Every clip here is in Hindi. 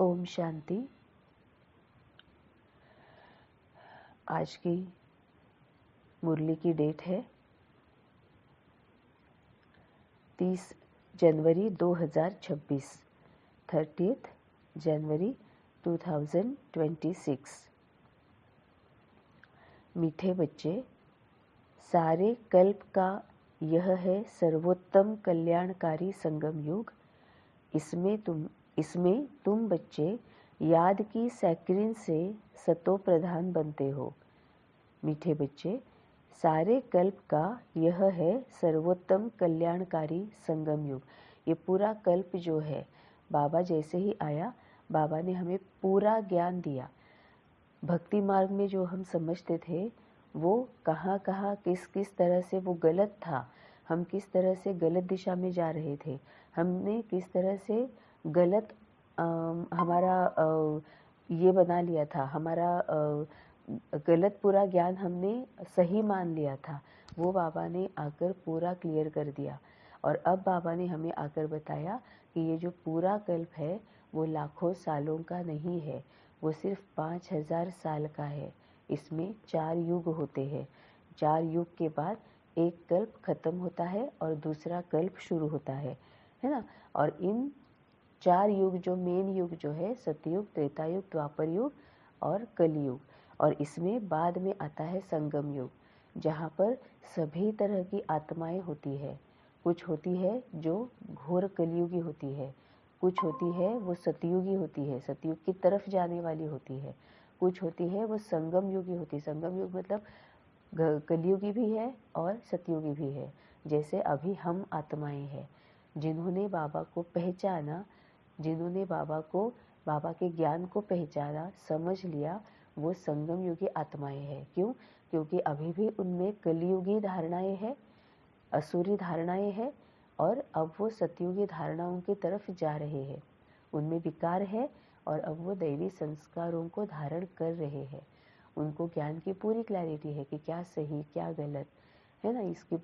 ओम शांति। आज की मुरली की डेट है 30 जनवरी 2026, 30 जनवरी 2026। मीठे बच्चे, सारे कल्प का यह है सर्वोत्तम कल्याणकारी संगम युग। इसमें तुम बच्चे याद की सैकरिन से सतो प्रधान बनते हो। मीठे बच्चे, सारे कल्प का यह है सर्वोत्तम कल्याणकारी संगम युग। ये पूरा कल्प जो है, बाबा जैसे ही आया, बाबा ने हमें पूरा ज्ञान दिया। भक्ति मार्ग में जो हम समझते थे वो कहाँ कहाँ किस किस तरह से वो गलत था, हम किस तरह से गलत दिशा में जा रहे थे, हमने किस तरह से गलत हमारा ये बना लिया था, हमारा गलत पूरा ज्ञान हमने सही मान लिया था, वो बाबा ने आकर पूरा क्लियर कर दिया। और अब बाबा ने हमें आकर बताया कि ये जो पूरा कल्प है वो लाखों सालों का नहीं है, वो सिर्फ 5000 साल का है। इसमें 4 युग होते हैं। 4 युग के बाद एक कल्प खत्म होता है और दूसरा कल्प शुरू होता है ना। और इन 4 युग जो मेन युग जो है, सतयुग, त्रेता युग, द्वापर युग और कलयुग। और इसमें बाद में आता है संगम युग, जहाँ पर सभी तरह की आत्माएं होती है। कुछ होती है जो घोर कलयुगी होती है, कुछ होती है वो सतयुगी होती है, सतयुग की तरफ जाने वाली होती है, कुछ होती है वो संगम युगी होती है। संगम युग मतलब कलयुगी भी है और सतयुगी भी है। जैसे अभी हम आत्माएं हैं जिन्होंने बाबा को पहचाना, जिन्होंने बाबा के ज्ञान को पहचाना, समझ लिया, वो संगम युगी आत्माएं हैं। क्यों? क्योंकि अभी भी उनमें कलयुगी धारणाएं हैं, असुरी धारणाएं हैं, और अब वो सतयुगी धारणाओं की तरफ जा रहे हैं। उनमें विकार है और अब वो दैवी संस्कारों को धारण कर रहे हैं। उनको ज्ञान की पूरी क्लैरिटी है कि क्या सही क्या गलत है ना, इसका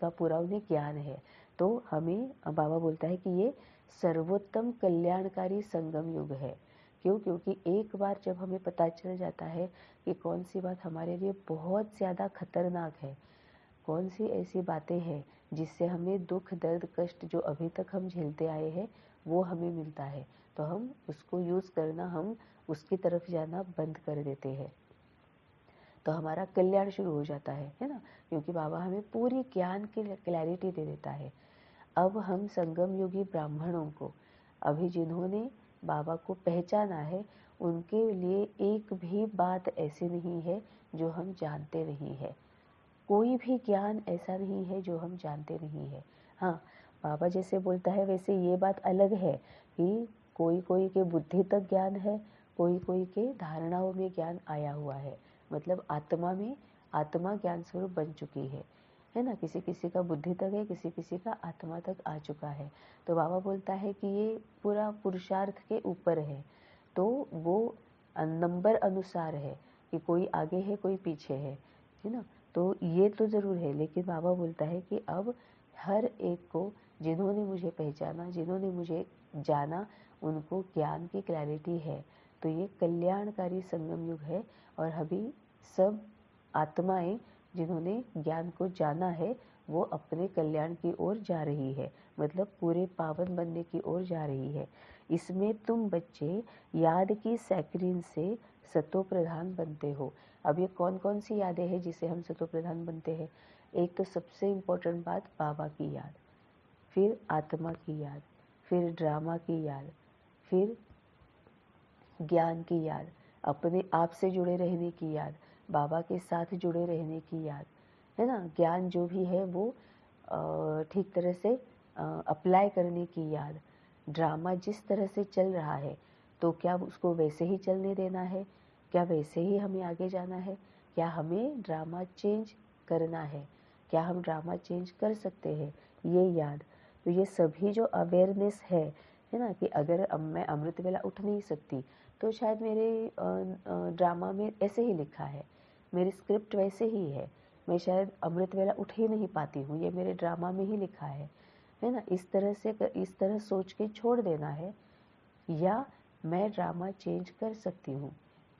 पूरा उन्हें ज्ञान है। तो हमें बाबा बोलता है कि ये सर्वोत्तम कल्याणकारी संगम युग है। क्यों? क्योंकि एक बार जब हमें पता चल जाता है कि कौन सी बात हमारे लिए बहुत ज़्यादा खतरनाक है, कौन सी ऐसी बातें हैं जिससे हमें दुख, दर्द, कष्ट जो अभी तक हम झेलते आए हैं वो हमें मिलता है, तो हम उसको यूज़ करना, हम उसकी तरफ जाना बंद कर देते हैं, तो हमारा कल्याण शुरू हो जाता है ना। क्योंकि बाबा हमें पूरी ज्ञान की क्लैरिटी दे देता है। अब हम संगम युगी ब्राह्मणों को, अभी जिन्होंने बाबा को पहचाना है, उनके लिए एक भी बात ऐसी नहीं है जो हम जानते नहीं है। कोई भी ज्ञान ऐसा नहीं है जो हम जानते नहीं है। हाँ, बाबा जैसे बोलता है वैसे ये बात अलग है कि कोई कोई के बुद्धि तक ज्ञान है, कोई कोई के धारणाओं में ज्ञान आया हुआ है, मतलब आत्मा ज्ञान स्वरूप बन चुकी है ना। किसी किसी का बुद्धि तक है, किसी किसी का आत्मा तक आ चुका है। तो बाबा बोलता है कि ये पूरा पुरुषार्थ के ऊपर है, तो वो नंबर अनुसार है कि कोई आगे है कोई पीछे है ना। तो ये तो ज़रूर है, लेकिन बाबा बोलता है कि अब हर एक को, जिन्होंने मुझे पहचाना, जिन्होंने मुझे जाना, उनको ज्ञान की क्लैरिटी है। तो ये कल्याणकारी संगम युग है और अभी सब आत्माएं जिन्होंने ज्ञान को जाना है वो अपने कल्याण की ओर जा रही है, मतलब पूरे पावन बनने की ओर जा रही है। इसमें तुम बच्चे याद की सैकरिन से सतो प्रधान बनते हो। अब ये कौन कौन सी यादें हैं जिसे हम सतो प्रधान बनते हैं? एक तो सबसे इम्पोर्टेंट बात बाबा की याद, फिर आत्मा की याद, फिर ड्रामा की याद, फिर ज्ञान की याद, अपने आप से जुड़े रहने की याद, बाबा के साथ जुड़े रहने की याद, है ना। ज्ञान जो भी है वो ठीक तरह से अप्लाई करने की याद। ड्रामा जिस तरह से चल रहा है तो क्या उसको वैसे ही चलने देना है, क्या वैसे ही हमें आगे जाना है, क्या हमें ड्रामा चेंज करना है, क्या हम ड्रामा चेंज कर सकते हैं, ये याद। तो ये सभी जो अवेयरनेस है ना, कि अगर अब मैं अमृत वेला उठ नहीं सकती तो शायद मेरे ड्रामा में ऐसे ही लिखा है, मेरी स्क्रिप्ट वैसे ही है, मैं शायद अमृत वेला उठ ही नहीं पाती हूँ, ये मेरे ड्रामा में ही लिखा है ना। इस तरह सोच के छोड़ देना है या मैं ड्रामा चेंज कर सकती हूँ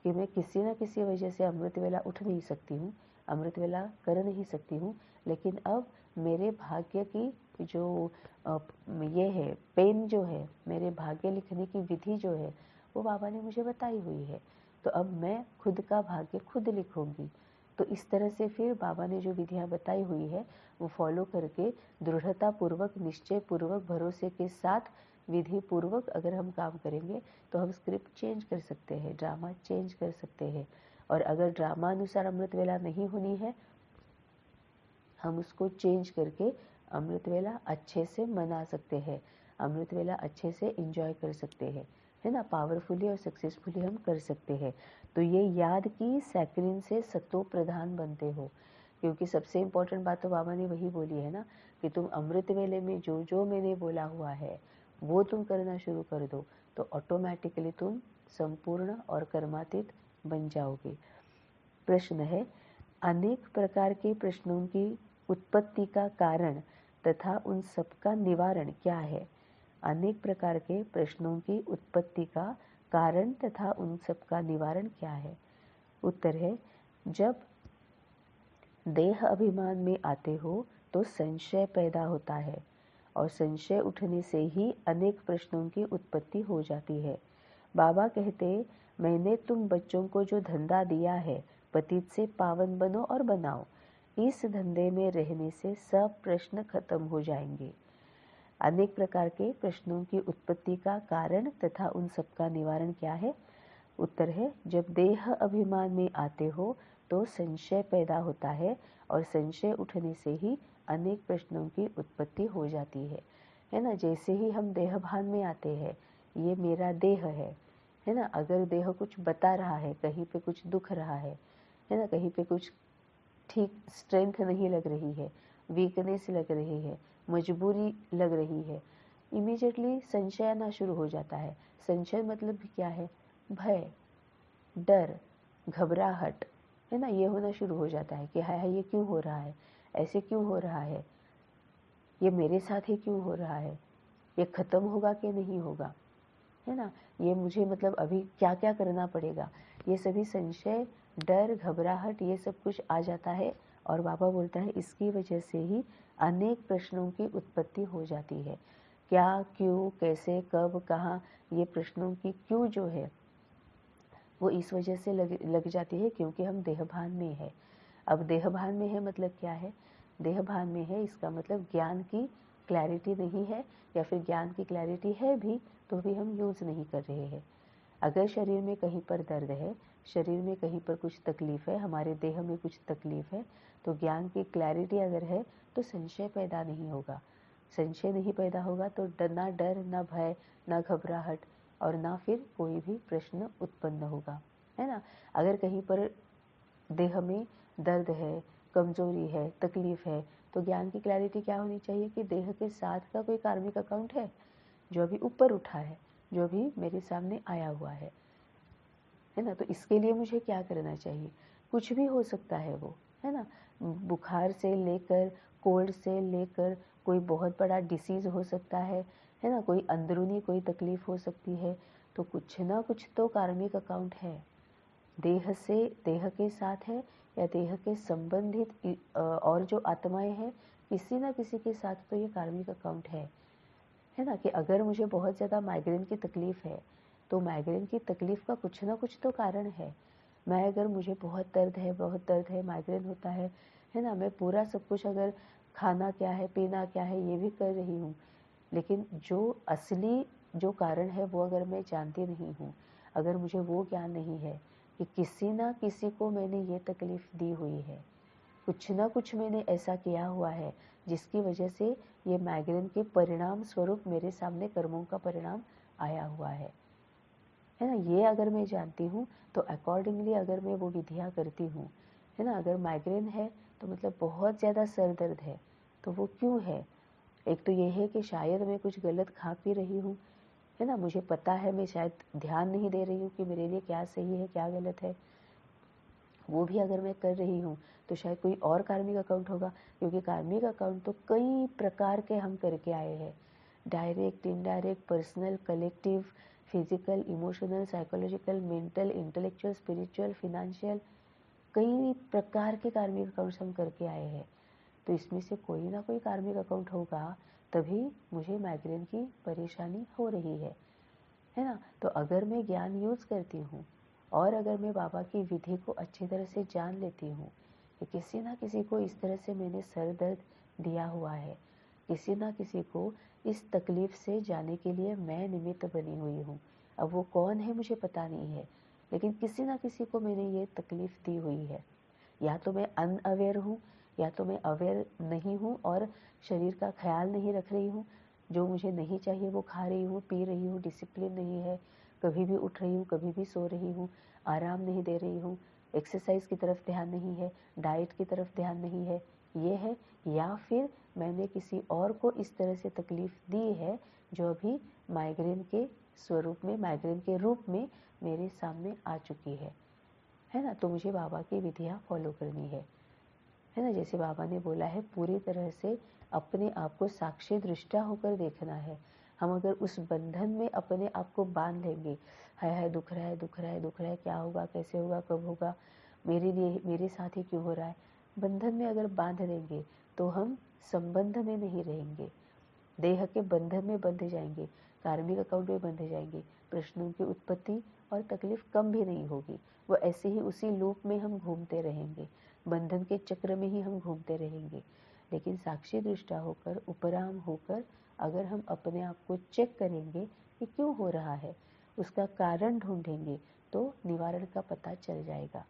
कि मैं किसी न किसी वजह से अमृत वेला उठ नहीं सकती हूँ, अमृत वेला कर नहीं सकती हूँ, लेकिन अब मेरे भाग्य की जो ये है पेन जो है, मेरे भाग्य लिखने की विधि जो है वो बाबा ने मुझे बताई हुई है, तो अब मैं खुद का भाग्य खुद लिखूंगी। तो इस तरह से फिर बाबा ने जो विधियाँ बताई हुई है वो फॉलो करके दृढ़ता पूर्वक, निश्चय पूर्वक, भरोसे के साथ, विधि पूर्वक अगर हम काम करेंगे तो हम स्क्रिप्ट चेंज कर सकते हैं, ड्रामा चेंज कर सकते हैं। और अगर ड्रामा अनुसार अमृत वेला नहीं होनी है, हम उसको चेंज करके अमृत वेला अच्छे से मना सकते हैं, अमृत वेला अच्छे से एंजॉय कर सकते हैं, है ना, पावरफुली और सक्सेसफुली हम कर सकते हैं। तो ये याद की सैकरिन से सतो प्रधान बनते हो, क्योंकि सबसे इम्पोर्टेंट बात तो बाबा ने वही बोली है ना कि तुम अमृत वेले में जो जो मैंने बोला हुआ है वो तुम करना शुरू कर दो, तो ऑटोमेटिकली तुम संपूर्ण और कर्मातीत बन जाओगे। प्रश्न है, अनेक प्रकार के प्रश्नों की उत्पत्ति का कारण तथा उन सबका निवारण क्या है? अनेक प्रकार के प्रश्नों की उत्पत्ति का कारण तथा उन सबका निवारण क्या है? उत्तर है, जब देह अभिमान में आते हो तो संशय पैदा होता है, और संशय उठने से ही अनेक प्रश्नों की उत्पत्ति हो जाती है। बाबा कहते, मैंने तुम बच्चों को जो धंधा दिया है, पतित से पावन बनो और बनाओ, इस धंधे में रहने से सब प्रश्न खत्म हो जाएंगे। अनेक प्रकार के प्रश्नों की उत्पत्ति का कारण तथा उन सबका निवारण क्या है? उत्तर है, जब देह अभिमान में आते हो तो संशय पैदा होता है, और संशय उठने से ही अनेक प्रश्नों की उत्पत्ति हो जाती है ना। जैसे ही हम देह भान में आते हैं, ये मेरा देह है ना, अगर देह कुछ बता रहा है, कहीं पे कुछ दुख रहा है ना, कहीं पे कुछ ठीक स्ट्रेंथ नहीं लग रही है, वीकनेस लग रही है, मजबूरी लग रही है, इमीडिएटली संशय आना शुरू हो जाता है। संशय मतलब क्या है? भय, डर, घबराहट, है ना, ये होना शुरू हो जाता है कि हाय ये क्यों हो रहा है, ऐसे क्यों हो रहा है, ये मेरे साथ ही क्यों हो रहा है, ये खत्म होगा कि नहीं होगा, है ना, ये मुझे मतलब अभी क्या क्या करना पड़ेगा, ये सभी संशय, डर, घबराहट, ये सब कुछ आ जाता है। और बाबा बोलता है इसकी वजह से ही अनेक प्रश्नों की उत्पत्ति हो जाती है। क्या, क्यों, कैसे, कब, कहाँ, ये प्रश्नों की क्यों जो है वो इस वजह से लग जाती है क्योंकि हम देहभान में है। अब देहभान में है मतलब क्या है? देहभान में है इसका मतलब ज्ञान की क्लैरिटी नहीं है, या फिर ज्ञान की क्लैरिटी है भी तो भी हम यूज़ नहीं कर रहे हैं। अगर शरीर में कहीं पर दर्द है, शरीर में कहीं पर कुछ तकलीफ़ है, हमारे देह में कुछ तकलीफ़ है, तो ज्ञान की क्लैरिटी अगर है तो संशय पैदा नहीं होगा। संशय नहीं पैदा होगा तो ना डर, ना भय, ना घबराहट, और ना फिर कोई भी प्रश्न उत्पन्न होगा, है ना। अगर कहीं पर देह में दर्द है, कमजोरी है, तकलीफ है, तो ज्ञान की क्लैरिटी क्या होनी चाहिए कि देह के साथ का कोई कार्मिक अकाउंट है जो अभी ऊपर उठा है, जो अभी मेरे सामने आया हुआ है ना। तो इसके लिए मुझे क्या करना चाहिए? कुछ भी हो सकता है वो, है ना, बुखार से लेकर, कोल्ड से लेकर, कोई बहुत बड़ा डिसीज़ हो सकता है ना, कोई अंदरूनी कोई तकलीफ़ हो सकती है, तो कुछ ना कुछ तो कार्मिक अकाउंट है। देह से, देह के साथ है, या देह के संबंधित और जो आत्माएं हैं, किसी ना किसी के साथ तो ये कार्मिक अकाउंट है ना। कि अगर मुझे बहुत ज़्यादा माइग्रेन की तकलीफ़ है, तो माइग्रेन की तकलीफ़ का कुछ ना कुछ तो कारण है। मैं अगर मुझे बहुत दर्द है, माइग्रेन होता है ना, मैं पूरा सब कुछ अगर खाना क्या है, पीना क्या है, ये भी कर रही हूँ, लेकिन जो असली जो कारण है वो अगर मैं जानती नहीं हूँ, अगर मुझे वो ज्ञान नहीं है कि किसी ना किसी को मैंने ये तकलीफ़ दी हुई है, कुछ ना कुछ मैंने ऐसा किया हुआ है जिसकी वजह से ये माइग्रेन के परिणाम स्वरूप मेरे सामने कर्मों का परिणाम आया हुआ है ना। ये अगर मैं जानती हूँ तो अकॉर्डिंगली अगर मैं वो विधियाँ करती हूँ, है ना। अगर माइग्रेन है तो मतलब बहुत ज़्यादा सर दर्द है, तो वो क्यों है? एक तो ये है कि शायद मैं कुछ गलत खा पी रही हूँ, है ना, मुझे पता है, मैं शायद ध्यान नहीं दे रही हूँ कि मेरे लिए क्या सही है क्या गलत है, वो भी अगर मैं कर रही हूँ तो शायद कोई और कार्मिक अकाउंट होगा, क्योंकि कार्मिक अकाउंट तो कई प्रकार के हम करके आए हैं, direct, indirect, personal, collective, physical, emotional, psychological, mental, intellectual, spiritual, financial, कई प्रकार के कार्मिक अकाउंट्स हम करके आए हैं। तो इसमें से कोई ना कोई कार्मिक अकाउंट होगा, तभी मुझे माइग्रेन की परेशानी हो रही है ना। तो अगर मैं ज्ञान यूज़ करती हूँ और अगर मैं बाबा की विधि को अच्छी तरह से जान लेती हूँ कि किसी ना किसी को इस तरह से मैंने सर दर्द दिया हुआ है, किसी ना किसी को इस तकलीफ़ से जाने के लिए मैं निमित्त बनी हुई हूँ। अब वो कौन है मुझे पता नहीं है, लेकिन किसी ना किसी को मैंने ये तकलीफ़ दी हुई है। या तो मैं अनअवेयर हूँ, या तो मैं अवेयर नहीं हूँ और शरीर का ख्याल नहीं रख रही हूँ, जो मुझे नहीं चाहिए वो खा रही हूँ, पी रही हूँ, डिसिप्लिन नहीं है, कभी भी उठ रही हूँ, कभी भी सो रही हूँ, आराम नहीं दे रही हूँ, एक्सरसाइज की तरफ ध्यान नहीं है, डाइट की तरफ ध्यान नहीं है, ये है। या फिर मैंने किसी और को इस तरह से तकलीफ़ दी है जो अभी माइग्रेन के स्वरूप में, माइग्रेन के रूप में मेरे सामने आ चुकी है ना। तो मुझे बाबा की विधियाँ फॉलो करनी है ना। जैसे बाबा ने बोला है, पूरी तरह से अपने आप को साक्षी दृष्टा होकर देखना है। हम अगर उस बंधन में अपने आप को बांध लेंगे, हाय दुख रहा है, दुख रहा है, दुख रहा है, क्या होगा, कैसे होगा, कब होगा, मेरे लिए, मेरे साथ ही क्यों हो रहा है, बंधन में अगर बांध देंगे तो हम संबंध में नहीं रहेंगे, देह के बंधन में बंध जाएंगे, कार्मिक अकाउंट में बंध जाएंगे, प्रश्नों की उत्पत्ति और तकलीफ कम भी नहीं होगी। वो ऐसे ही उसी लूप में हम घूमते रहेंगे, बंधन के चक्र में ही हम घूमते रहेंगे। लेकिन साक्षी दृष्टा होकर, उपराम होकर अगर हम अपने आप को चेक करेंगे कि क्यों हो रहा है, उसका कारण ढूंढेंगे, तो निवारण का पता चल जाएगा,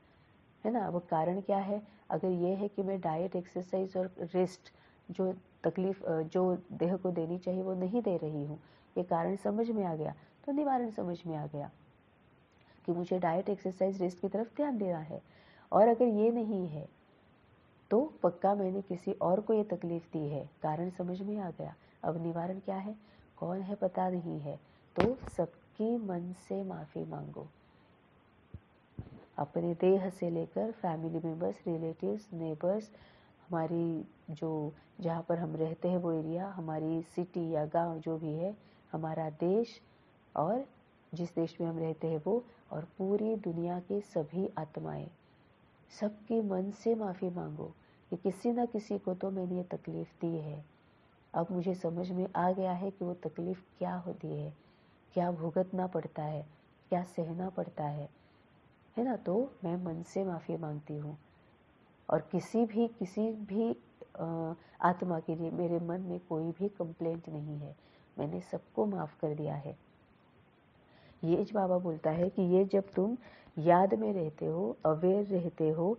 है ना। वो कारण क्या है? अगर ये है कि मैं डाइट, एक्सरसाइज और रेस्ट जो तकलीफ जो देह को देनी चाहिए वो नहीं दे रही हूँ, ये कारण समझ में आ गया, तो निवारण समझ में आ गया कि मुझे डाइट, एक्सरसाइज, रेस्ट की तरफ ध्यान देना है। और अगर ये नहीं है तो पक्का मैंने किसी और को ये तकलीफ दी है, कारण समझ में आ गया। अब निवारण क्या है, कौन है पता नहीं है, तो सबकी मन से माफ़ी मांगो। अपने देह से लेकर फैमिली मेम्बर्स, रिलेटिव्स, नेबर्स, हमारी जो जहाँ पर हम रहते हैं वो एरिया, हमारी सिटी या गांव जो भी है, हमारा देश और जिस देश में हम रहते हैं वो, और पूरी दुनिया के सभी आत्माएं, सबके मन से माफ़ी मांगो कि किसी न किसी को तो मैंने ये तकलीफ़ दी है। अब मुझे समझ में आ गया है कि वो तकलीफ़ क्या होती है, क्या भुगतना पड़ता है, क्या सहना पड़ता है ना। तो मैं मन से माफ़ी मांगती हूँ और किसी भी आत्मा के लिए मेरे मन में कोई भी कंप्लेंट नहीं है, मैंने सबको माफ़ कर दिया है। ये बाबा बोलता है कि ये जब तुम याद में रहते हो, अवेयर रहते हो,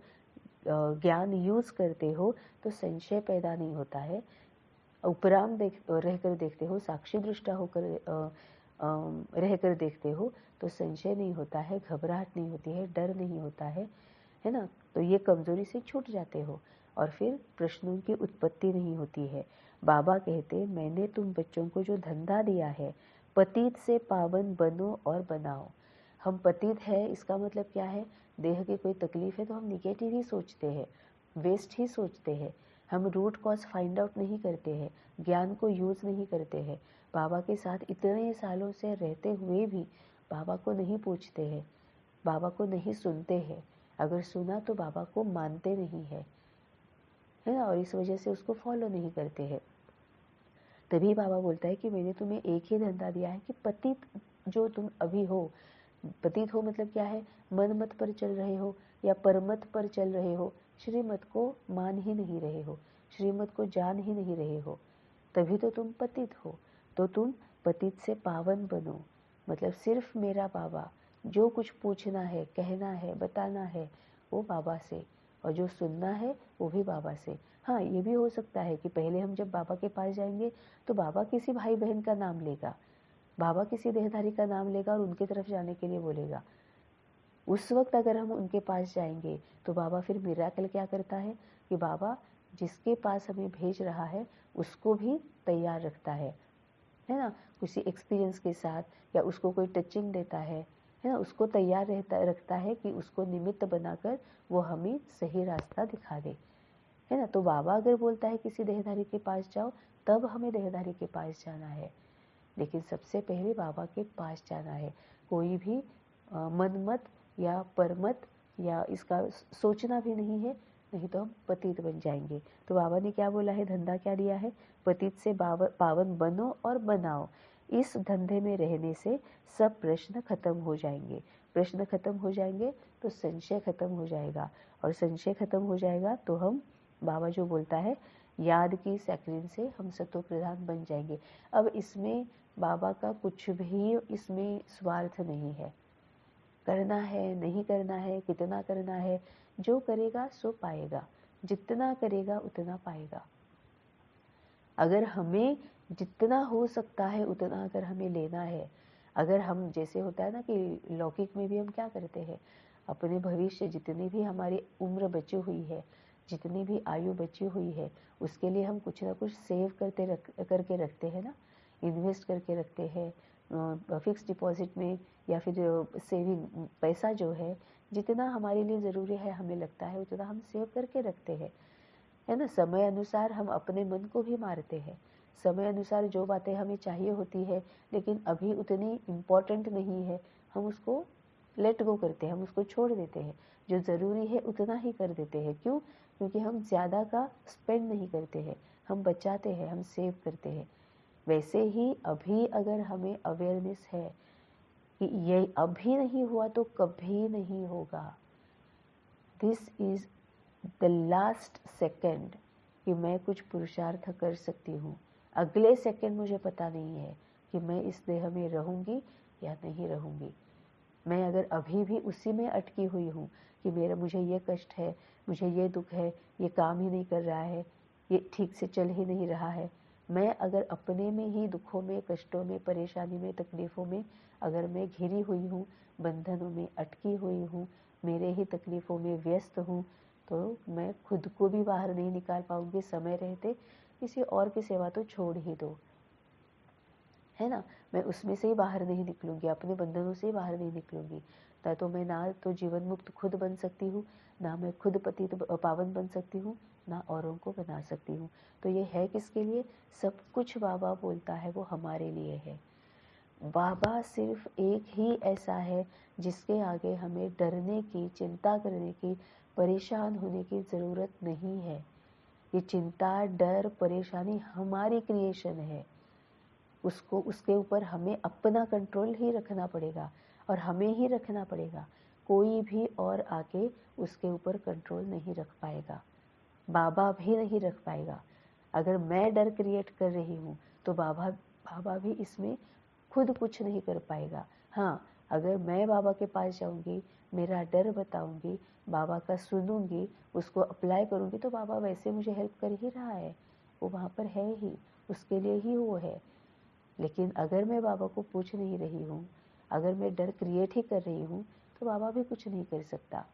ज्ञान यूज़ करते हो, तो संशय पैदा नहीं होता है। उपराम रहकर देखते हो, साक्षी दृष्टा होकर रहकर देखते हो, तो संशय नहीं होता है, घबराहट नहीं होती है, डर नहीं होता है ना। तो ये कमज़ोरी से छूट जाते हो और फिर प्रश्नों की उत्पत्ति नहीं होती है। बाबा कहते, मैंने तुम बच्चों को जो धंधा दिया है, पतित से पावन बनो और बनाओ। हम पतित है, इसका मतलब क्या है, देह की कोई तकलीफ है तो हम निगेटिव ही सोचते हैं, वेस्ट ही सोचते हैं, हम रूट कॉज फाइंड आउट नहीं करते हैं, ज्ञान को यूज़ नहीं करते हैं। बाबा के साथ इतने सालों से रहते हुए भी बाबा को नहीं पूछते हैं, बाबा को नहीं सुनते हैं, अगर सुना तो बाबा को मानते नहीं है ना, और इस वजह से उसको फॉलो नहीं करते हैं। तभी बाबा बोलता है कि मैंने तुम्हें एक ही धंधा दिया है कि पतित जो तुम अभी हो, पतित हो मतलब क्या है, मन मत पर चल रहे हो या परमत पर चल रहे हो, श्रीमत को मान ही नहीं रहे हो, श्रीमत को जान ही नहीं रहे हो, तभी तो तुम पतित हो। तो तुम पतित से पावन बनो, मतलब सिर्फ मेरा बाबा, जो कुछ पूछना है, कहना है, बताना है वो बाबा से, और जो सुनना है वो भी बाबा से। हाँ, ये भी हो सकता है कि पहले हम जब बाबा के पास जाएंगे तो बाबा किसी भाई बहन का नाम लेगा, बाबा किसी देहधारी का नाम लेगा और उनकी तरफ जाने के लिए बोलेगा। उस वक्त अगर हम उनके पास जाएंगे तो बाबा फिर मिराकल क्या करता है कि बाबा जिसके पास हमें भेज रहा है उसको भी तैयार रखता है ना, किसी एक्सपीरियंस के साथ, या उसको कोई टचिंग देता है ना, उसको तैयार रखता है कि उसको निमित्त बनाकर वो हमें सही रास्ता दिखा दे, है ना। तो बाबा अगर बोलता है किसी देहधारी के पास जाओ, तब हमें देहधारी के पास जाना है लेकिन सबसे पहले बाबा के पास जाना है। कोई भी मनमत या परमत या इसका सोचना भी नहीं है, नहीं तो हम पतित बन जाएंगे। तो बाबा ने क्या बोला है, धंधा क्या दिया है, पतित से पावन बनो और बनाओ। इस धंधे में रहने से सब प्रश्न खत्म हो जाएंगे। प्रश्न खत्म हो जाएंगे तो संशय खत्म हो जाएगा, और संशय खत्म हो जाएगा तो हम, बाबा जो बोलता है, याद की सैक्रिन से हम सतो प्रधान बन जाएंगे। अब इसमें बाबा का कुछ भी इसमें स्वार्थ नहीं है। करना है, नहीं करना है, कितना करना है, जो करेगा सो पाएगा, जितना करेगा उतना पाएगा। अगर हमें जितना हो सकता है उतना अगर हमें लेना है, अगर हम, जैसे होता है ना कि लौकिक में भी हम क्या करते हैं, अपने भविष्य, जितनी भी हमारी उम्र बची हुई है, जितनी भी आयु बची हुई है, उसके लिए हम कुछ ना कुछ सेव करके रखते हैं ना, इन्वेस्ट करके रखते हैं फिक्स डिपॉजिट में, या फिर सेविंग पैसा जो है, जितना हमारे लिए ज़रूरी है, हमें लगता है उतना हम सेव करके रखते हैं, है ना। समय अनुसार हम अपने मन को भी मारते हैं। समय अनुसार जो बातें हमें चाहिए होती है लेकिन अभी उतनी इम्पोर्टेंट नहीं है, हम उसको लेट गो करते हैं, हम उसको छोड़ देते हैं। जो ज़रूरी है उतना ही कर देते हैं। क्यों? क्योंकि हम ज़्यादा का स्पेंड नहीं करते हैं, हम बचाते हैं, हम सेव करते हैं। वैसे ही अभी अगर हमें अवेयरनेस है कि ये अभी नहीं हुआ तो कभी नहीं होगा, this is the last second कि मैं कुछ पुरुषार्थ कर सकती हूँ। अगले सेकेंड मुझे पता नहीं है कि मैं इस देह में रहूँगी या नहीं रहूँगी। मैं अगर अभी भी उसी में अटकी हुई हूँ कि मुझे ये कष्ट है, मुझे ये दुख है, ये काम ही नहीं कर रहा है, ये ठीक से चल ही नहीं रहा है, मैं अगर अपने में ही दुखों में, कष्टों में, परेशानी में, तकलीफ़ों में अगर मैं घिरी हुई हूँ, बंधनों में अटकी हुई हूँ, मेरे ही तकलीफ़ों में व्यस्त हूँ, तो मैं खुद को भी बाहर नहीं निकाल पाऊँगी। समय रहते किसी और की सेवा तो छोड़ ही दो, है ना। मैं उसमें से ही बाहर नहीं निकलूँगी, अपने बंधनों से ही बाहर नहीं निकलूँगी। तो मैं ना तो जीवन मुक्त खुद बन सकती हूँ, ना मैं खुद पतित पावन बन सकती हूँ, ना औरों को बना सकती हूँ। तो ये है किसके लिए? सब कुछ बाबा बोलता है वो हमारे लिए है। बाबा सिर्फ एक ही ऐसा है जिसके आगे हमें डरने की, चिंता करने की, परेशान होने की ज़रूरत नहीं है। ये चिंता, डर, परेशानी हमारी क्रिएशन है। उसके ऊपर हमें अपना कंट्रोल ही रखना पड़ेगा, और हमें ही रखना पड़ेगा। कोई भी और आके उसके ऊपर कंट्रोल नहीं रख पाएगा, बाबा भी नहीं रख पाएगा। अगर मैं डर क्रिएट कर रही हूँ तो बाबा भी इसमें खुद कुछ नहीं कर पाएगा। हाँ, अगर मैं बाबा के पास जाऊँगी, मेरा डर बताऊँगी, बाबा का सुनूँगी, उसको अप्लाई करूँगी, तो बाबा वैसे मुझे हेल्प कर ही रहा है, वो वहाँ पर है ही, उसके लिए ही वो है। लेकिन अगर मैं बाबा को पूछ नहीं रही हूँ, अगर मैं डर क्रिएट ही कर रही हूँ, तो बाबा भी कुछ नहीं कर सकता,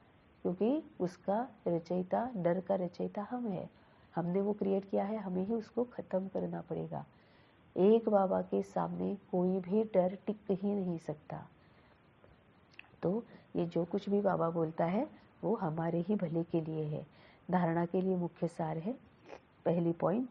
क्योंकि उसका रचयिता, डर का रचयिता हम है। हमने वो क्रिएट किया है, हमें ही उसको ख़त्म करना पड़ेगा। एक बाबा के सामने कोई भी डर टिक ही नहीं सकता। तो ये जो कुछ भी बाबा बोलता है वो हमारे ही भले के लिए है। धारणा के लिए मुख्य सार है, पहली पॉइंट,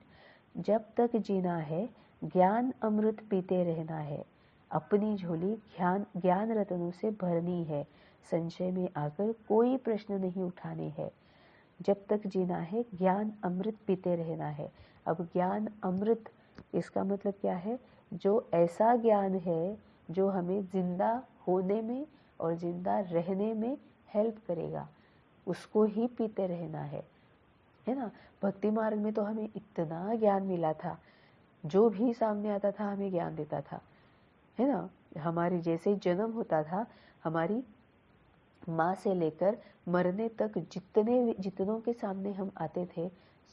जब तक जीना है ज्ञान अमृत पीते रहना है, अपनी झोली ज्ञान रत्नों से भरनी है, संशय में आकर कोई प्रश्न नहीं उठाने हैं। जब तक जीना है ज्ञान अमृत पीते रहना है। अब ज्ञान अमृत, इसका मतलब क्या है? जो ऐसा ज्ञान है जो हमें जिंदा होने में और जिंदा रहने में हेल्प करेगा, उसको ही पीते रहना है ना। भक्ति मार्ग में तो हमें इतना ज्ञान मिला था, जो भी सामने आता था हमें ज्ञान देता था, है ना। हमारी जैसे जन्म होता था, हमारी माँ से लेकर मरने तक जितनों के सामने हम आते थे,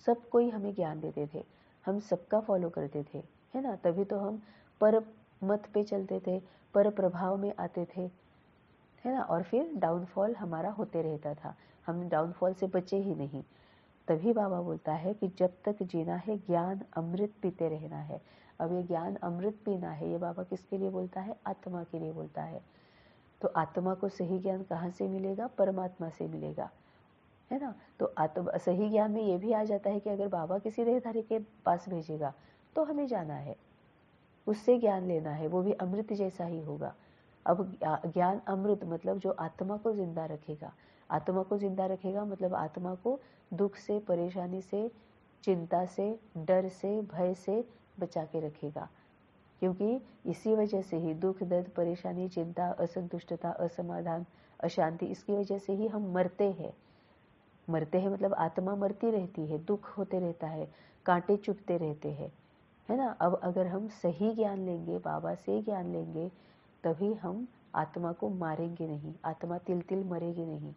सब कोई हमें ज्ञान देते थे, हम सबका फॉलो करते थे, है ना। तभी तो हम पर मत पे चलते थे, पर प्रभाव में आते थे, है ना। और फिर डाउनफॉल हमारा होते रहता था, हम डाउनफॉल से बचे ही नहीं। तभी बाबा बोलता है कि जब तक जीना है ज्ञान अमृत पीते रहना है। अब ये ज्ञान अमृत पीना है, ये बाबा किसके लिए बोलता है? आत्मा के लिए बोलता है। तो आत्मा को सही ज्ञान कहाँ से मिलेगा? परमात्मा से मिलेगा, है ना। तो सही ज्ञान में ये भी आ जाता है कि अगर बाबा किसी देहधारी के पास भेजेगा तो हमें जाना है उससे ज्ञान लेना है, वो भी अमृत जैसा ही होगा। अब ज्ञान अमृत मतलब जो आत्मा को जिंदा रखेगा। आत्मा को जिंदा रखेगा मतलब आत्मा को दुख से, परेशानी से, चिंता से, डर से, भय से बचा के रखेगा। क्योंकि इसी वजह से ही दुख, दर्द, परेशानी, चिंता, असंतुष्टता, असमाधान, अशांति, इसकी वजह से ही हम मरते हैं। मरते हैं मतलब आत्मा मरती रहती है, दुख होते रहता है, कांटे चुभते रहते हैं, है ना। अब अगर हम सही ज्ञान लेंगे, बाबा से ज्ञान लेंगे, तभी हम आत्मा को मारेंगे नहीं, आत्मा तिल तिल मरेगी नहीं,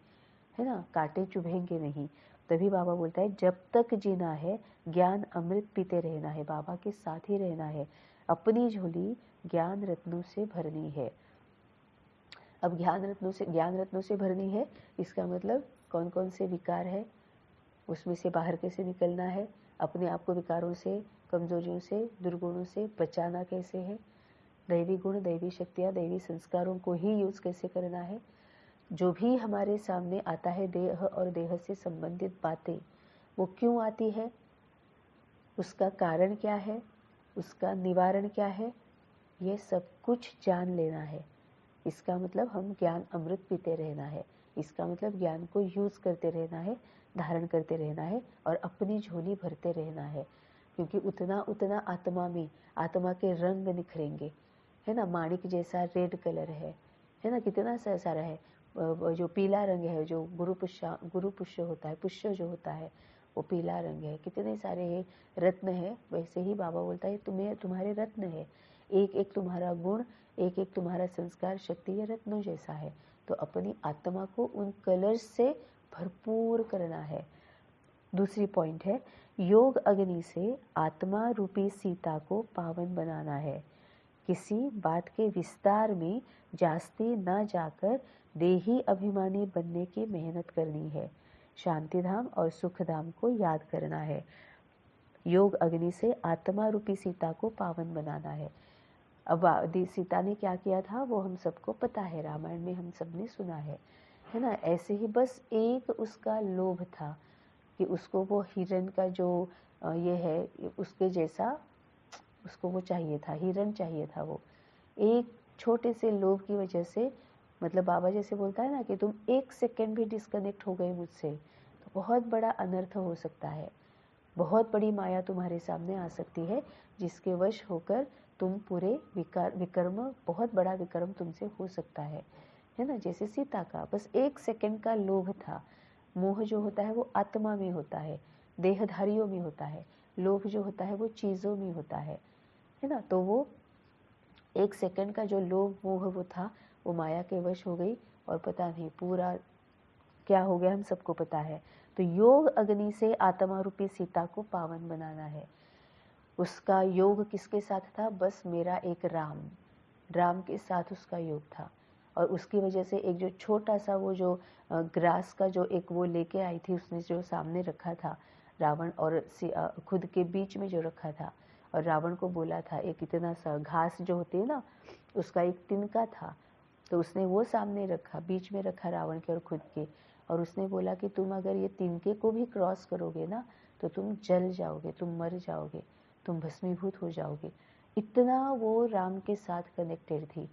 है ना, कांटे चुभेंगे नहीं। तभी बाबा बोलता है जब तक जीना है ज्ञान अमृत पीते रहना है, बाबा के साथ ही रहना है, अपनी झोली ज्ञान रत्नों से भरनी है। अब ज्ञान रत्नों से भरनी है, इसका मतलब कौन कौन से विकार है उसमें से बाहर कैसे निकलना है, अपने आप को विकारों से, कमजोरियों से, दुर्गुणों से बचाना कैसे है, दैवी गुण, दैवी शक्तियाँ, दैवी संस्कारों को ही यूज कैसे करना है। जो भी हमारे सामने आता है देह और देह से संबंधित बातें, वो क्यों आती है, उसका कारण क्या है, उसका निवारण क्या है, ये सब कुछ जान लेना है। इसका मतलब हम ज्ञान अमृत पीते रहना है, इसका मतलब ज्ञान को यूज करते रहना है, धारण करते रहना है और अपनी झोली भरते रहना है। क्योंकि उतना उतना आत्मा में, आत्मा के रंग निखरेंगे, है ना। माणिक जैसा रेड कलर है ना, कितना सारा है। जो पीला रंग है, जो गुरु पुष्य होता है, पुष्य जो होता है वो पीला रंग है, कितने सारे रत्न है। वैसे ही बाबा बोलता है तुम्हारे रत्न है, एक एक तुम्हारा गुण, एक एक तुम्हारा संस्कार, शक्ति, ये रत्नों जैसा है। तो अपनी आत्मा को उन कलर्स से भरपूर करना है। दूसरी पॉइंट है, योग अग्नि से आत्मा रूपी सीता को पावन बनाना है। किसी बात के विस्तार में जास्ती न जाकर देही अभिमानी बनने की मेहनत करनी है। शांति धाम और सुख धाम को याद करना है। योग अग्नि से आत्मा रूपी सीता को पावन बनाना है। अब सीता ने क्या किया था वो हम सबको पता है, रामायण में हम सबने सुना है ना। ऐसे ही बस एक उसका लोभ था कि उसको वो हिरण का जो ये है उसके जैसा उसको वो चाहिए था, हिरण चाहिए था। वो एक छोटे से लोभ की वजह से, मतलब बाबा जैसे बोलता है ना कि तुम एक सेकंड भी डिस्कनेक्ट हो गए मुझसे तो बहुत बड़ा अनर्थ हो सकता है, बहुत बड़ी माया तुम्हारे सामने आ सकती है, जिसके वश होकर तुम पूरे विकर्म, बहुत बड़ा विकर्म तुमसे हो सकता है ना। जैसे सीता का बस एक सेकंड का लोभ था। मोह जो होता है वो आत्मा में होता है, देहधारियों में होता है। लोभ जो होता है वो चीज़ों में होता है ना। तो वो एक सेकंड का जो लोभ मोह वो था, वो माया के वश हो गई और पता नहीं पूरा क्या हो गया, हम सबको पता है। तो योग अग्नि से आत्मा रूपी सीता को पावन बनाना है। उसका योग किसके साथ था, बस मेरा एक राम के साथ उसका योग था। और उसकी वजह से एक जो छोटा सा वो जो ग्रास का जो एक वो लेके आई थी, उसने जो सामने रखा था रावण और खुद के बीच में जो रखा था, और रावण को बोला था एक इतना सा घास जो होती है ना उसका एक तिनका था, तो उसने वो सामने रखा, बीच में रखा रावण के और खुद के, और उसने बोला कि तुम अगर ये तिनके को भी क्रॉस करोगे ना तो तुम जल जाओगे, तुम मर जाओगे, तुम भस्मीभूत हो जाओगे। इतना वो राम के साथ कनेक्टेड थी।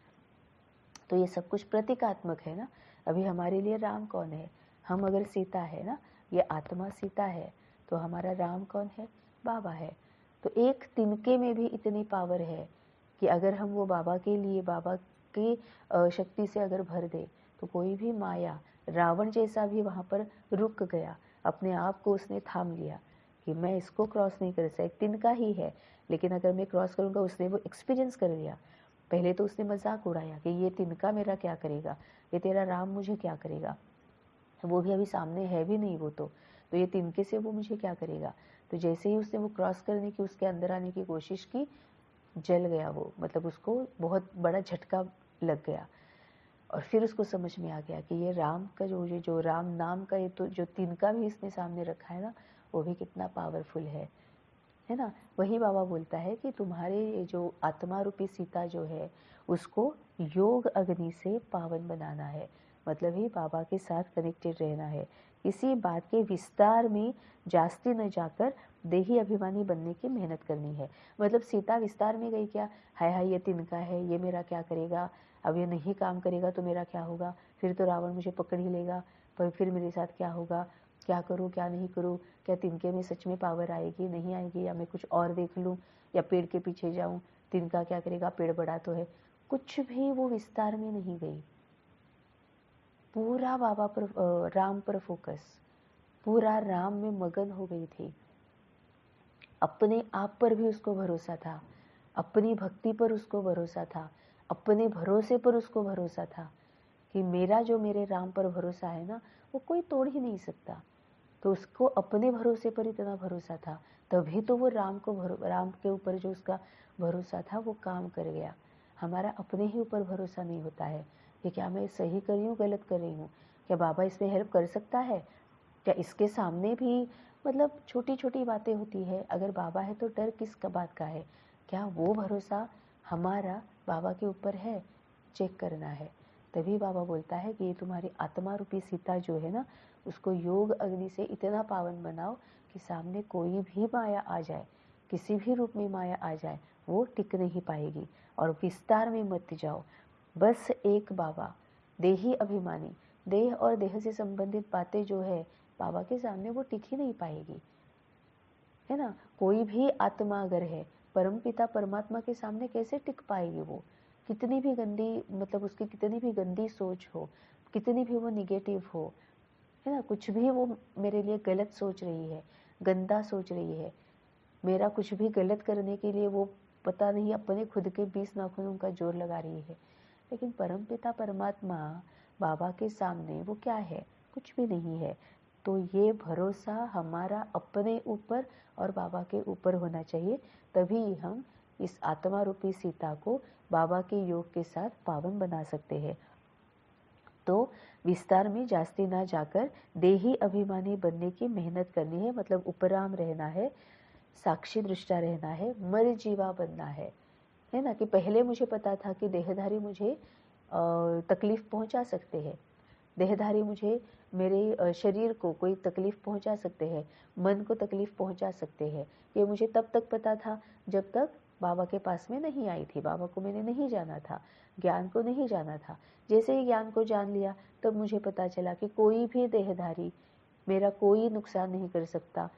तो ये सब कुछ प्रतीकात्मक है ना। अभी हमारे लिए राम कौन है, हम अगर सीता है ना, ये आत्मा सीता है, तो हमारा राम कौन है, बाबा है। तो एक तिनके में भी इतनी पावर है कि अगर हम वो बाबा के लिए, बाबा की शक्ति से अगर भर दे तो कोई भी माया, रावण जैसा भी वहाँ पर रुक गया, अपने आप को उसने थाम लिया कि मैं इसको क्रॉस नहीं कर सकता, एक तिनका ही है लेकिन अगर मैं क्रॉस करूँगा, उसने वो एक्सपीरियंस कर लिया। पहले तो उसने मजाक उड़ाया कि ये तिनका मेरा क्या करेगा, ये तेरा राम मुझे क्या करेगा, वो भी अभी सामने है भी नहीं वो तो ये तिनके से वो मुझे क्या करेगा। तो जैसे ही उसने वो क्रॉस करने की, उसके अंदर आने की कोशिश की, जल गया वो, मतलब उसको बहुत बड़ा झटका लग गया। और फिर उसको समझ में आ गया कि ये राम का जो राम नाम का ये तो जो तिनका भी इसने सामने रखा है ना, वो भी कितना पावरफुल है ना। वही बाबा बोलता है कि तुम्हारे ये जो आत्मा रूपी सीता जो है उसको योग अग्नि से पावन बनाना है, मतलब ही बाबा के साथ कनेक्टेड रहना है। किसी बात के विस्तार में जास्ती न जाकर देही अभिमानी बनने की मेहनत करनी है। मतलब सीता विस्तार में गई क्या, हाय हाय ये तिनका है, ये मेरा क्या करेगा, अब ये नहीं काम करेगा तो मेरा क्या होगा, फिर तो रावण मुझे पकड़ ही लेगा, पर फिर मेरे साथ क्या होगा, क्या करूँ क्या नहीं करूँ, क्या तिनके में सच में पावर आएगी नहीं आएगी, या मैं कुछ और देख लूँ, या पेड़ के पीछे जाऊँ, तिनका क्या करेगा, पेड़ बड़ा तो है। कुछ भी वो विस्तार में नहीं गई, पूरा बाबा पर राम पर फोकस, पूरा राम में मगन हो गई थी। अपने आप पर भी उसको भरोसा था, अपनी भक्ति पर उसको भरोसा था, अपने भरोसे पर उसको भरोसा था कि मेरा जो मेरे राम पर भरोसा है ना, वो कोई तोड़ ही नहीं सकता। तो उसको अपने भरोसे पर इतना भरोसा था, तभी तो वो राम के ऊपर जो उसका भरोसा था वो काम कर गया। हमारा अपने ही ऊपर भरोसा नहीं होता है कि क्या मैं सही कर रही हूँ गलत कर रही हूँ, क्या बाबा इसमें हेल्प कर सकता है, क्या इसके सामने भी, मतलब छोटी छोटी बातें होती है, अगर बाबा है तो डर किस बात का है, क्या वो भरोसा हमारा बाबा के ऊपर है, चेक करना है। तभी बाबा बोलता है कि ये तुम्हारी आत्मा रूपी सीता जो है ना, उसको योग अग्नि से इतना पावन बनाओ कि सामने कोई भी माया आ जाए, किसी भी रूप में माया आ जाए, वो टिक नहीं पाएगी। और विस्तार में मत जाओ, बस एक बाबा, देही अभिमानी, देह और देह से संबंधित बातें जो है बाबा के सामने वो टिक ही नहीं पाएगी, है ना। कोई भी आत्मा अगर है, परम पिता परमात्मा के सामने कैसे टिक पाएगी वो, कितनी भी गंदी, मतलब उसकी कितनी भी गंदी सोच हो, कितनी भी वो निगेटिव हो, है ना, कुछ भी वो मेरे लिए गलत सोच रही है, गंदा सोच रही है, मेरा कुछ भी गलत करने के लिए वो पता नहीं अपने खुद के 20 नाखूनों का जोर लगा रही है। लेकिन परमपिता परमात्मा बाबा के सामने वो क्या है, कुछ भी नहीं है। तो ये भरोसा हमारा अपने ऊपर और बाबा के ऊपर होना चाहिए, तभी हम इस आत्मा रूपी सीता को बाबा के योग के साथ पावन बना सकते हैं। तो विस्तार में जास्ती ना जाकर देही अभिमानी बनने की मेहनत करनी है, मतलब उपराम रहना है, साक्षी दृष्टा रहना है, मरजीवा बनना है ना। कि पहले मुझे पता था कि देहधारी मुझे तकलीफ पहुंचा सकते हैं, देहधारी मुझे मेरे शरीर को कोई तकलीफ पहुंचा सकते हैं, मन को तकलीफ पहुंचा सकते हैं। ये मुझे तब तक पता था जब तक बाबा के पास में नहीं आई थी, बाबा को मैंने नहीं जाना था, ज्ञान को नहीं जाना था। जैसे ही ज्ञान को जान लिया तब मुझे पता चला कि कोई भी देहधारी मेरा कोई नुकसान नहीं कर सकता,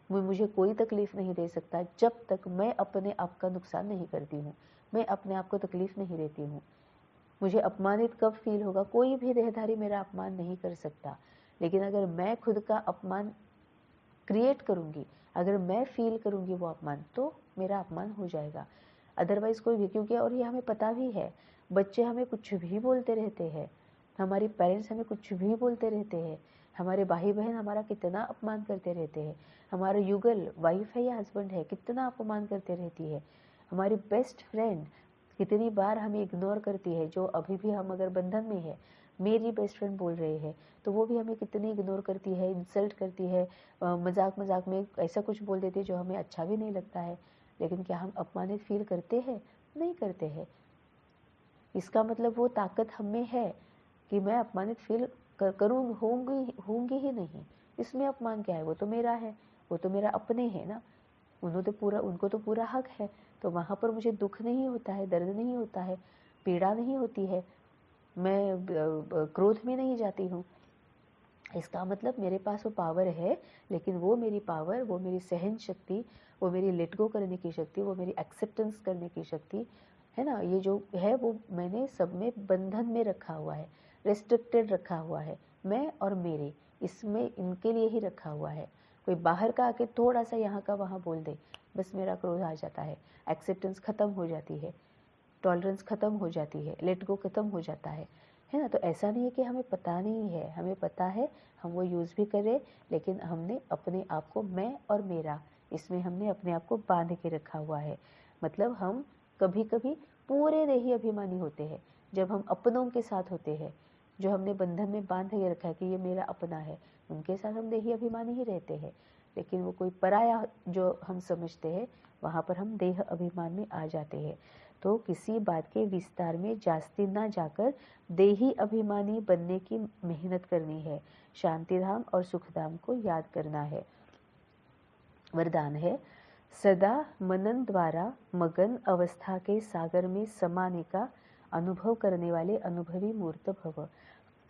मुझे कोई तकलीफ नहीं दे सकता, जब तक मैं अपने आप का नुकसान नहीं करती हूँ, मैं अपने आप को तकलीफ नहीं देती हूँ। मुझे अपमानित कब फील होगा, कोई भी देहधारी मेरा अपमान नहीं कर सकता। लेकिन अगर मैं खुद का अपमान क्रिएट करूँगी, अगर मैं फील करूँगी वो अपमान, तो मेरा अपमान हो जाएगा। अदरवाइज कोई भी, क्योंकि और ये हमें पता भी है, बच्चे हमें कुछ भी बोलते रहते हैं, हमारी पेरेंट्स हमें कुछ भी बोलते रहते हैं, हमारे भाई बहन हमारा कितना अपमान करते रहते हैं, हमारा युगल वाइफ है या हस्बैंड है कितना अपमान करते रहती है, हमारी बेस्ट फ्रेंड कितनी बार हमें इग्नोर करती है, जो अभी भी हम अगर बंधन में है, मेरी बेस्ट फ्रेंड बोल रहे हैं तो वो भी हमें कितनी इग्नोर करती है, इंसल्ट करती है, मजाक मजाक में ऐसा कुछ बोल देती है जो हमें अच्छा भी नहीं लगता है। लेकिन क्या हम अपमानित फील करते हैं? नहीं करते हैं। इसका मतलब वो ताकत हम में है कि मैं अपमानित फील करूँ, होंगी ही नहीं। इसमें अपमान क्या है, वो तो मेरा है, वो तो मेरा अपने है ना, उनको तो पूरा हक है। तो वहाँ पर मुझे दुख नहीं होता है, दर्द नहीं होता है, पीड़ा नहीं होती है, मैं क्रोध में नहीं जाती हूँ। इसका मतलब मेरे पास वो पावर है, लेकिन वो मेरी पावर, वो मेरी सहन शक्ति, वो मेरी लेट गो करने की शक्ति, वो मेरी एक्सेप्टेंस करने की शक्ति है ना, ये जो है वो मैंने सब में बंधन में रखा हुआ है, रेस्ट्रिक्टेड रखा हुआ है, मैं और मेरे, इसमें इनके लिए ही रखा हुआ है। कोई बाहर का आके थोड़ा सा यहाँ का वहाँ बोल दे, बस मेरा क्रोध आ जाता है, एक्सेप्टेंस खत्म हो जाती है, टॉलरेंस खत्म हो जाती है, लेट गो खत्म हो जाता है ना। तो ऐसा नहीं है कि हमें पता नहीं है, हमें पता है, हम वो यूज़ भी करें, लेकिन हमने अपने आप को मैं और मेरा, इसमें हमने अपने आप को बांध के रखा हुआ है। मतलब हम कभी कभी पूरे देही अभिमानी होते हैं जब हम अपनों के साथ होते हैं, जो हमने बंधन में बांध के रखा है कि ये मेरा अपना है, उनके साथ हम देही अभिमानी ही रहते हैं। लेकिन वो कोई पराया जो हम समझते हैं, वहाँ पर हम देह अभिमान में आ जाते हैं। तो किसी बात के विस्तार में जास्ती ना जाकर देही अभिमानी बनने की मेहनत करनी है, शांतिधाम और सुखधाम को याद करना है। वरदान है, सदा मनन द्वारा मगन अवस्था के सागर में समाने का अनुभव करने वाले अनुभवी मूर्त भव।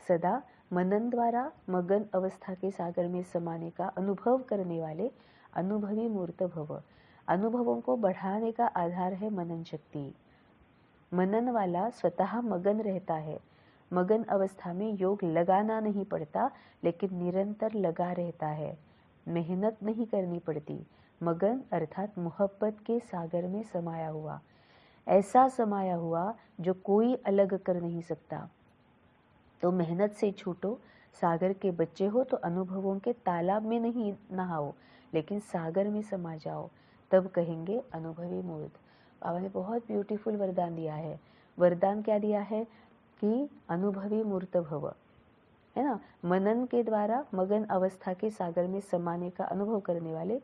सदा मनन द्वारा मगन अवस्था के सागर में समाने का अनुभव करने वाले अनुभवी मूर्त भव। अनुभवों को बढ़ाने का आधार है मनन शक्ति। मनन वाला स्वतः मगन रहता है। मगन अवस्था में योग लगाना नहीं पड़ता, लेकिन निरंतर लगा रहता है। मेहनत नहीं करनी पड़ती। मगन अर्थात मोहब्बत के सागर में समाया हुआ, ऐसा समाया हुआ जो कोई अलग कर नहीं सकता। तो मेहनत से छूटो, सागर के बच्चे हो तो अनुभवों के तालाब में नहीं नहाओ, लेकिन सागर में समा जाओ, तब कहेंगे अनुभवी मूर्त। बाबा ने बहुत ब्यूटीफुल वरदान दिया है। वरदान क्या दिया है कि अनुभवी मूर्त भव, है ना। मनन के द्वारा मगन अवस्था के सागर में समाने का अनुभव करने वाले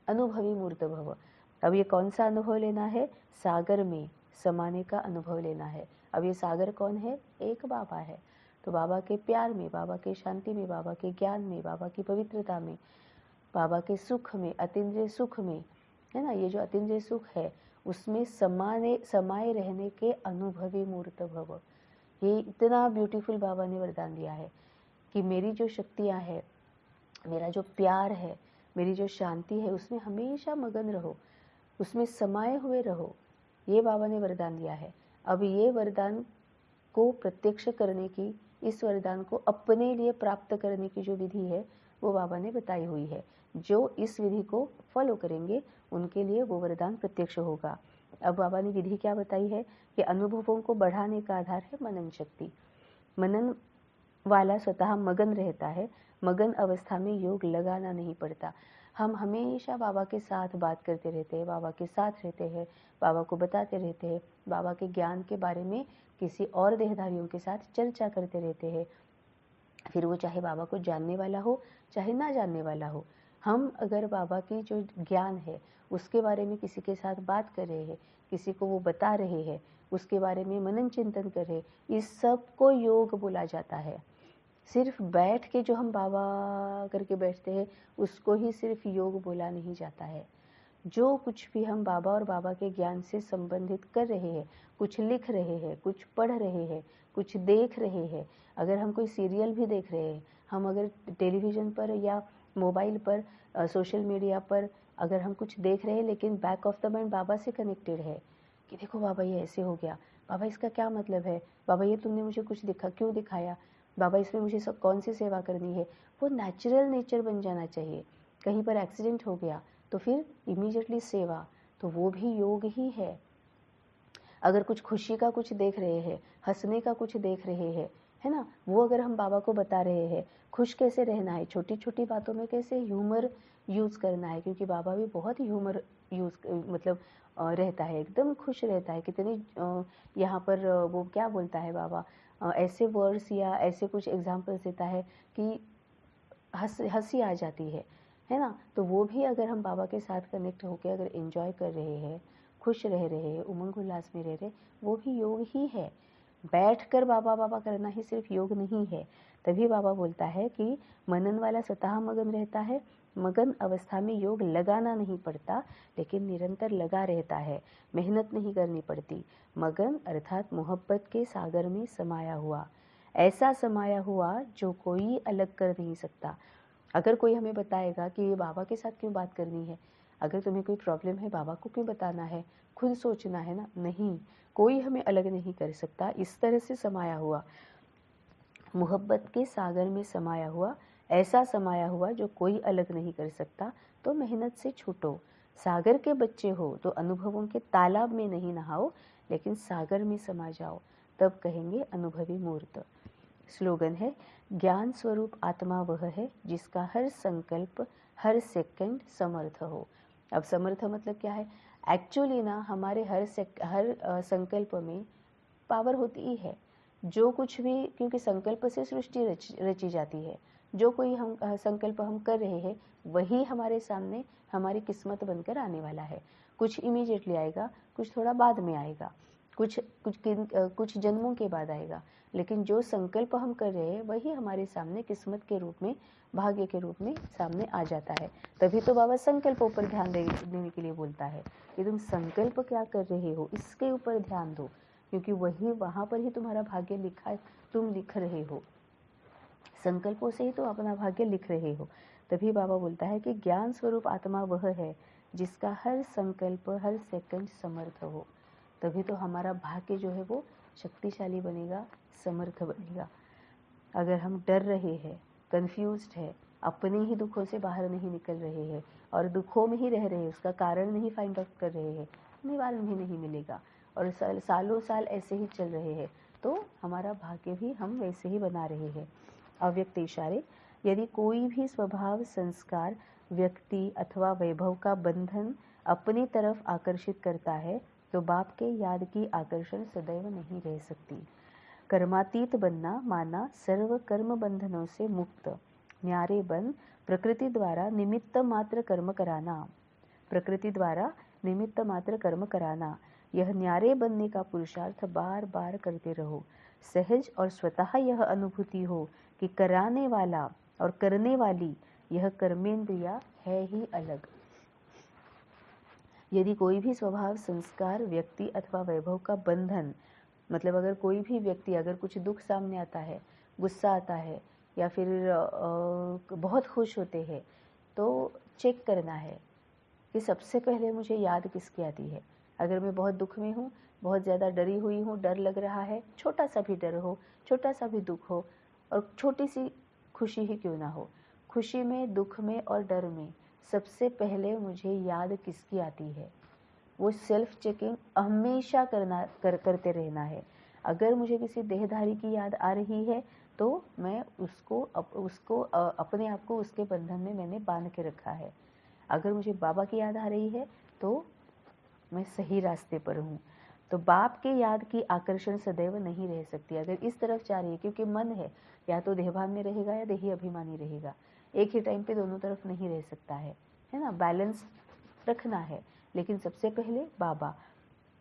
अनुभवी मूर्त भव। अब ये कौन सा अनुभव लेना है? सागर में समाने का अनुभव लेना है। अब ये सागर कौन है? एक बाबा है। तो बाबा के प्यार में, बाबा के शांति में, बाबा के ज्ञान में, बाबा की पवित्रता में, बाबा के सुख में, अतीन्द्रिय सुख में, है ना, ये जो अतीन्द्रिय सुख है उसमें समाये रहने के अनुभवी मूर्त भव। ये इतना ब्यूटीफुल बाबा ने वरदान दिया है कि मेरी जो शक्तियाँ हैं, मेरा जो प्यार है, मेरी जो शांति है, उसमें हमेशा मगन रहो, उसमें समाये हुए रहो। ये बाबा ने वरदान दिया है। अब ये वरदान को प्रत्यक्ष करने की, इस वरदान को अपने लिए प्राप्त करने की जो विधि है वो बाबा ने बताई हुई है। जो इस विधि को फॉलो करेंगे उनके लिए वो वरदान प्रत्यक्ष होगा। अब बाबा ने विधि क्या बताई है कि अनुभवों को बढ़ाने का आधार है मनन शक्ति। मनन वाला स्वतः मगन रहता है। मगन अवस्था में योग लगाना नहीं पड़ता। हम हमेशा बाबा के साथ बात करते रहते हैं, बाबा के साथ रहते हैं, बाबा को बताते रहते हैं, बाबा के ज्ञान के बारे में किसी और देहधारियों के साथ चर्चा करते रहते हैं। फिर वो चाहे बाबा को जानने वाला हो चाहे ना जानने वाला हो, हम अगर बाबा की जो ज्ञान है उसके बारे में किसी के साथ बात कर रहे हैं, किसी को वो बता रहे हैं, उसके बारे में मनन चिंतन कर रहे हैं, इस सब को योग बोला जाता है। सिर्फ बैठ के जो हम बाबा करके बैठते हैं उसको ही सिर्फ योग बोला नहीं जाता है। जो कुछ भी हम बाबा और बाबा के ज्ञान से संबंधित कर रहे हैं, कुछ लिख रहे हैं, कुछ पढ़ रहे हैं, कुछ देख रहे हैं, अगर हम कोई सीरियल भी देख रहे हैं, हम अगर टेलीविज़न पर या मोबाइल पर, सोशल मीडिया पर अगर हम कुछ देख रहे हैं, लेकिन बैक ऑफ द माइंड बाबा से कनेक्टेड है कि देखो बाबा ये ऐसे हो गया, बाबा इसका क्या मतलब है, बाबा ये तुमने मुझे कुछ क्यों दिखाया, बाबा इसमें मुझे कौन सी सेवा करनी है, वो नेचुरल नेचर बन जाना चाहिए। कहीं पर एक्सीडेंट हो गया तो फिर इमीडिएटली सेवा, तो वो भी योग ही है। अगर कुछ खुशी का कुछ देख रहे हैं, हंसने का कुछ देख रहे हैं, है ना, वो अगर हम बाबा को बता रहे हैं, खुश कैसे रहना है, छोटी छोटी बातों में कैसे ह्यूमर यूज़ करना है, क्योंकि बाबा भी बहुत ही ह्यूमर मतलब रहता है, एकदम खुश रहता है। कितनी यहाँ पर वो क्या बोलता है बाबा, ऐसे वर्ड्स या ऐसे कुछ एग्जाम्पल्स देता है कि हंसी आ जाती है ना। तो वो भी अगर हम बाबा के साथ कनेक्ट होकर अगर एंजॉय कर रहे हैं, खुश रह रहे हैं, उमंग उल्लास में रह रहे, वो भी योग ही है। बैठकर बाबा बाबा करना ही सिर्फ योग नहीं है। तभी बाबा बोलता है कि मनन वाला स्वतः मगन रहता है। मगन अवस्था में योग लगाना नहीं पड़ता, लेकिन निरंतर लगा रहता है, मेहनत नहीं करनी पड़ती। मगन अर्थात मोहब्बत के सागर में समाया हुआ, ऐसा समाया हुआ जो कोई अलग कर नहीं सकता। अगर कोई हमें बताएगा कि ये बाबा के साथ क्यों बात करनी है, अगर तुम्हें कोई प्रॉब्लम है बाबा को क्यों बताना है, खुद सोचना है ना, नहीं, कोई हमें अलग नहीं कर सकता। इस तरह से समाया हुआ, मोहब्बत के सागर में समाया हुआ, ऐसा समाया हुआ जो कोई अलग नहीं कर सकता। तो मेहनत से छूटो, सागर के बच्चे हो तो अनुभवों के तालाब में नहीं नहाओ, लेकिन सागर में समा जाओ, तब कहेंगे अनुभवी मूर्त। स्लोगन है, ज्ञान स्वरूप आत्मा वह है जिसका हर संकल्प हर सेकंड समर्थ हो। अब समर्थ मतलब क्या है? एक्चुअली ना हमारे हर संकल्प में पावर होती ही है। जो कुछ भी, क्योंकि संकल्प से सृष्टि रची जाती है। जो कोई हम संकल्प हम कर रहे हैं वही हमारे सामने हमारी किस्मत बनकर आने वाला है। कुछ इमीडिएटली आएगा, कुछ थोड़ा बाद में आएगा। कुछ जन्मों के बाद आएगा, लेकिन जो संकल्प हम कर रहे हैं वही हमारे सामने किस्मत के रूप में, भाग्य के रूप में सामने आ जाता है। तभी तो बाबा संकल्पों पर ध्यान देने के लिए बोलता है कि तुम संकल्प क्या कर रहे हो इसके ऊपर ध्यान दो, क्योंकि वही वहाँ पर ही तुम्हारा भाग्य लिखा है, तुम लिख रहे हो, संकल्पों से ही तो अपना भाग्य लिख रहे हो। तभी बाबा बोलता है कि ज्ञान स्वरूप आत्मा वह है जिसका हर संकल्प हर सेकंड समर्थ हो। तभी तो हमारा भाग्य जो है वो शक्तिशाली बनेगा, समर्थ बनेगा। अगर हम डर रहे हैं, कंफ्यूज्ड है, अपने ही दुखों से बाहर नहीं निकल रहे हैं और दुखों में ही रह रहे हैं, उसका कारण नहीं फाइंड आउट कर रहे हैं, निवारण भी नहीं मिलेगा और सालों साल ऐसे ही चल रहे हैं, तो हमारा भाग्य भी हम वैसे ही बना रहे हैं। अव्यक्त इशारे, यदि कोई भी स्वभाव, संस्कार, व्यक्ति अथवा वैभव का बंधन अपनी तरफ आकर्षित करता है तो बाप के याद की आकर्षण सदैव नहीं रह सकती। कर्मातीत बनना माना सर्व कर्म बंधनों से मुक्त, न्यारे बन प्रकृति द्वारा निमित्त मात्र कर्म कराना, प्रकृति द्वारा निमित्त मात्र कर्म कराना, यह न्यारे बनने का पुरुषार्थ बार बार करते रहो। सहज और स्वतः यह अनुभूति हो कि कराने वाला और करने वाली यह कर्मेंद्रिया है ही अलग। यदि कोई भी स्वभाव, संस्कार, व्यक्ति अथवा वैभव का बंधन, मतलब अगर कोई भी व्यक्ति, अगर कुछ दुख सामने आता है, गुस्सा आता है या फिर बहुत खुश होते हैं, तो चेक करना है कि सबसे पहले मुझे याद किसकी आती है। अगर मैं बहुत दुख में हूँ, बहुत ज़्यादा डरी हुई हूँ, डर लग रहा है, छोटा सा भी डर हो, छोटा सा भी दुख हो और छोटी सी खुशी ही क्यों ना हो, खुशी में, दुख में और डर में सबसे पहले मुझे याद किसकी आती है, वो सेल्फ चेकिंग हमेशा करते रहना है। अगर मुझे किसी देहधारी की याद आ रही है तो मैं उसको अपने आप को उसके बंधन में मैंने बांध के रखा है। अगर मुझे बाबा की याद आ रही है तो मैं सही रास्ते पर हूँ। तो बाप के याद की आकर्षण सदैव नहीं रह सकती। अगर इस तरफ जा रही है, क्योंकि मन है या तो देहभान में रहेगा या देही अभिमानी रहेगा, एक ही टाइम पे दोनों तरफ नहीं रह सकता है ना, बैलेंस रखना है। लेकिन सबसे पहले बाबा।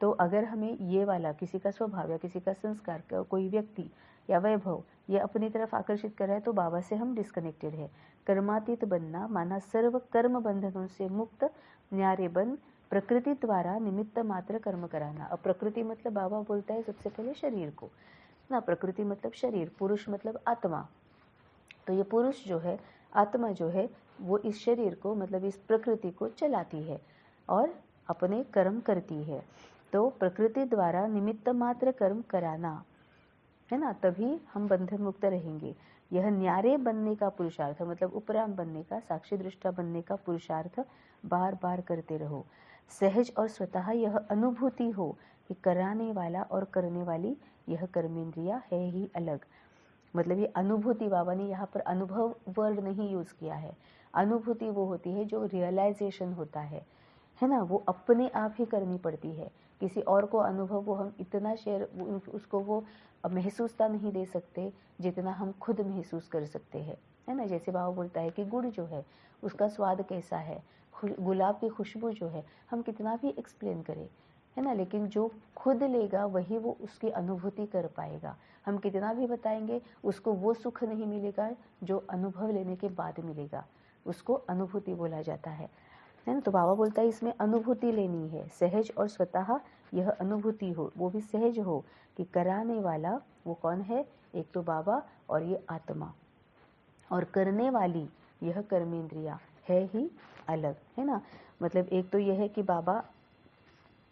तो अगर हमें ये वाला किसी का स्वभाव या किसी का संस्कार, कोई व्यक्ति या वैभव ये अपनी तरफ आकर्षित कर रहा है तो बाबा से हम डिस्कनेक्टेड है। कर्मातीत बनना माना सर्व कर्म बंधनों से मुक्त, न्यारे बन प्रकृति द्वारा निमित्त मात्र कर्म कराना। अब प्रकृति मतलब बाबा बोलता है सबसे पहले शरीर को ना, प्रकृति मतलब शरीर, पुरुष मतलब आत्मा। तो ये पुरुष जो है, आत्मा जो है, वो इस शरीर को मतलब इस प्रकृति को चलाती है और अपने कर्म करती है। तो प्रकृति द्वारा निमित्त मात्र कर्म कराना है ना, तभी हम बंधन मुक्त रहेंगे। यह न्यारे बनने का पुरुषार्थ मतलब उपराम बनने का, साक्षी दृष्टा बनने का पुरुषार्थ बार बार करते रहो। सहज और स्वतः यह अनुभूति हो कि कराने वाला और करने वाली यह कर्मेंद्रिया है ही अलग। मतलब ये अनुभूति, बाबा ने यहाँ पर अनुभव वर्ड नहीं यूज किया है। अनुभूति वो होती है जो रियलाइजेशन होता है ना, वो अपने आप ही करनी पड़ती है। किसी और को अनुभव वो हम इतना शेयर उसको वो महसूसता नहीं दे सकते जितना हम खुद महसूस कर सकते हैं, है ना। जैसे बाबा बोलता है कि गुड़ जो है उसका स्वाद कैसा है, गुलाब की खुशबू जो है हम कितना भी एक्सप्लेन करें, है ना, लेकिन जो खुद लेगा वही वो उसकी अनुभूति कर पाएगा। हम कितना भी बताएंगे उसको वो सुख नहीं मिलेगा जो अनुभव लेने के बाद मिलेगा, उसको अनुभूति बोला जाता है ना। तो बाबा बोलता है इसमें अनुभूति लेनी है, सहज और स्वतः यह अनुभूति हो, वो भी सहज हो कि कराने वाला वो कौन है, एक तो बाबा और ये आत्मा, और करने वाली यह कर्मेंद्रिया है ही अलग, है ना। मतलब एक तो यह है कि बाबा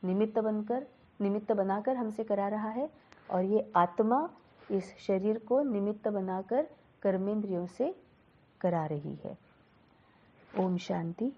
निमित्त बनाकर हमसे करा रहा है और ये आत्मा इस शरीर को निमित्त बनाकर कर्मेंद्रियों से करा रही है। ओम शांति।